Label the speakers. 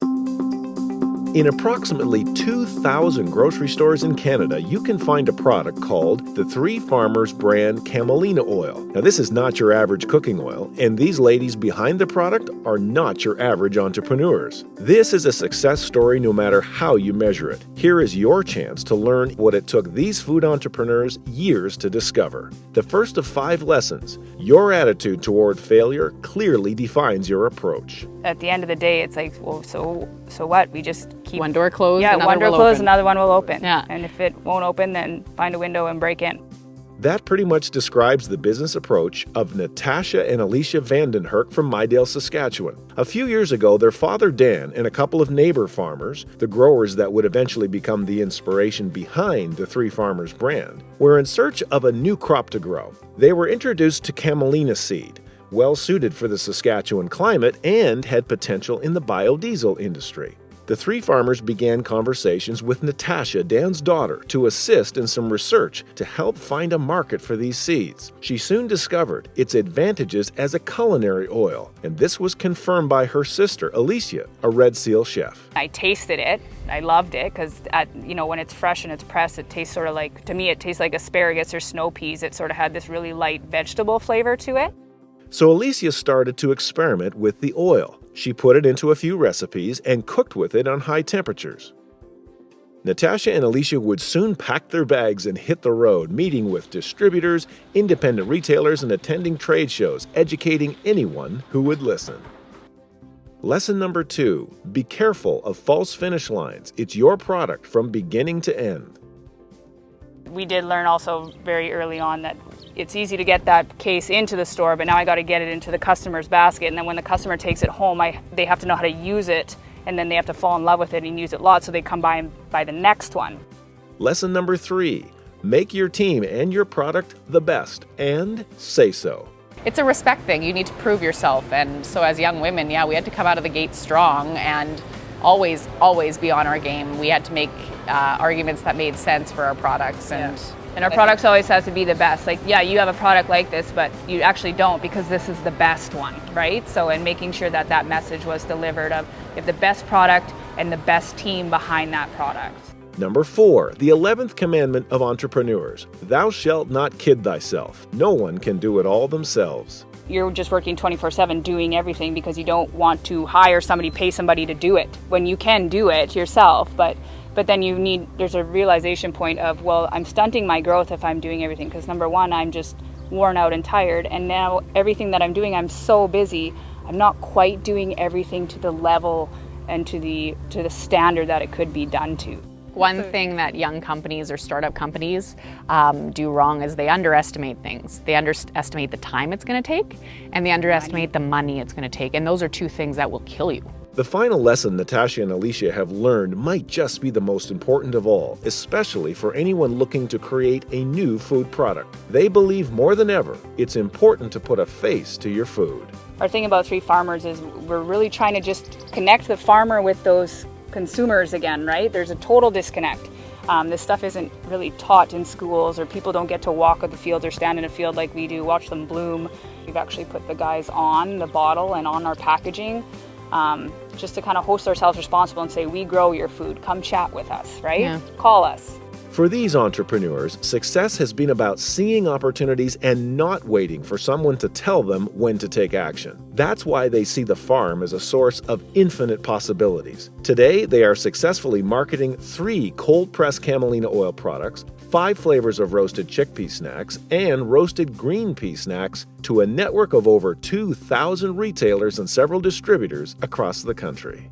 Speaker 1: In approximately 2,000 grocery stores in Canada, you can find a product called the Three Farmers brand Camelina oil. Now, this is not your average cooking oil, and these ladies behind the product are not your average entrepreneurs. This is a success story no matter how you measure it. Here is your chance to learn what it took these food entrepreneurs years to discover. The first of 5 lessons: your attitude toward failure clearly defines your approach.
Speaker 2: At the end of the day, it's like, well, so what? We just keep
Speaker 3: one door closed,
Speaker 2: yeah,
Speaker 3: another
Speaker 2: one door
Speaker 3: will
Speaker 2: closed,
Speaker 3: open.
Speaker 2: another one will open.
Speaker 3: Yeah.
Speaker 2: And if it won't open, then find a window and break in.
Speaker 1: That pretty much describes the business approach of Natasha and Elysia Vandenhurk from Mydale, Saskatchewan. A few years ago, their father Dan and a couple of neighbor farmers, the growers that would eventually become the inspiration behind the Three Farmers brand, were in search of a new crop to grow. They were introduced to camelina seed, well suited for the Saskatchewan climate and had potential in the biodiesel industry. The Three Farmers began conversations with Natasha, Dan's daughter, to assist in some research to help find a market for these seeds. She soon discovered its advantages as a culinary oil, and this was confirmed by her sister, Elysia, a Red Seal chef.
Speaker 2: I tasted it. I loved it because, when it's fresh and it's pressed, it tastes sort of like, to me, it tastes like asparagus or snow peas. It sort of had this really light vegetable flavor to it.
Speaker 1: So Elysia started to experiment with the oil. She put it into a few recipes and cooked with it on high temperatures. Natasha and Elysia would soon pack their bags and hit the road, meeting with distributors, independent retailers, and attending trade shows, educating anyone who would listen. Lesson number 2, be careful of false finish lines. It's your product from beginning to end.
Speaker 2: We did learn also very early on that it's easy to get that case into the store, but now I got to get it into the customer's basket. And then when the customer takes it home, they have to know how to use it, and then they have to fall in love with it and use it lots so they come by and buy the next one.
Speaker 1: Lesson number 3, make your team and your product the best, and say so.
Speaker 3: It's a respect thing. You need to prove yourself. And so as young women, we had to come out of the gate strong and always be on our game. We had to make arguments that made sense for our products.
Speaker 2: And our products always has to be the best. Like, yeah, you have a product like this, but you actually don't because this is the best one, right? So in making sure that that message was delivered of you have the best product and the best team behind that product.
Speaker 1: Number 4, the 11th commandment of entrepreneurs. Thou shalt not kid thyself. No one can do it all themselves.
Speaker 2: You're just working 24/7 doing everything because you don't want to hire somebody, pay somebody to do it when you can do it yourself. But then there's a realization point of, well, I'm stunting my growth if I'm doing everything because number 1, I'm just worn out and tired. And now everything that I'm doing, I'm so busy, I'm not quite doing everything to the level and to the standard that it could be done to.
Speaker 3: One thing that young companies or startup companies do wrong is they underestimate things. They underestimate the time it's going to take, and they underestimate the money it's going to take. And those are 2 things that will kill you.
Speaker 1: The final lesson Natasha and Elysia have learned might just be the most important of all, especially for anyone looking to create a new food product. They believe more than ever it's important to put a face to your food.
Speaker 2: Our thing about Three Farmers is we're really trying to just connect the farmer with those consumers again, right? There's a total disconnect. This stuff isn't really taught in schools, or people don't get to walk at the fields or stand in a field like we do, watch them bloom. We've actually put the guys on the bottle and on our packaging just to kind of host ourselves responsible and say, we grow your food, come chat with us, right?
Speaker 3: Yeah.
Speaker 2: Call us.
Speaker 1: For these entrepreneurs, success has been about seeing opportunities and not waiting for someone to tell them when to take action. That's why they see the farm as a source of infinite possibilities. Today, they are successfully marketing 3 cold-pressed camelina oil products, 5 flavors of roasted chickpea snacks, and roasted green pea snacks to a network of over 2,000 retailers and several distributors across the country.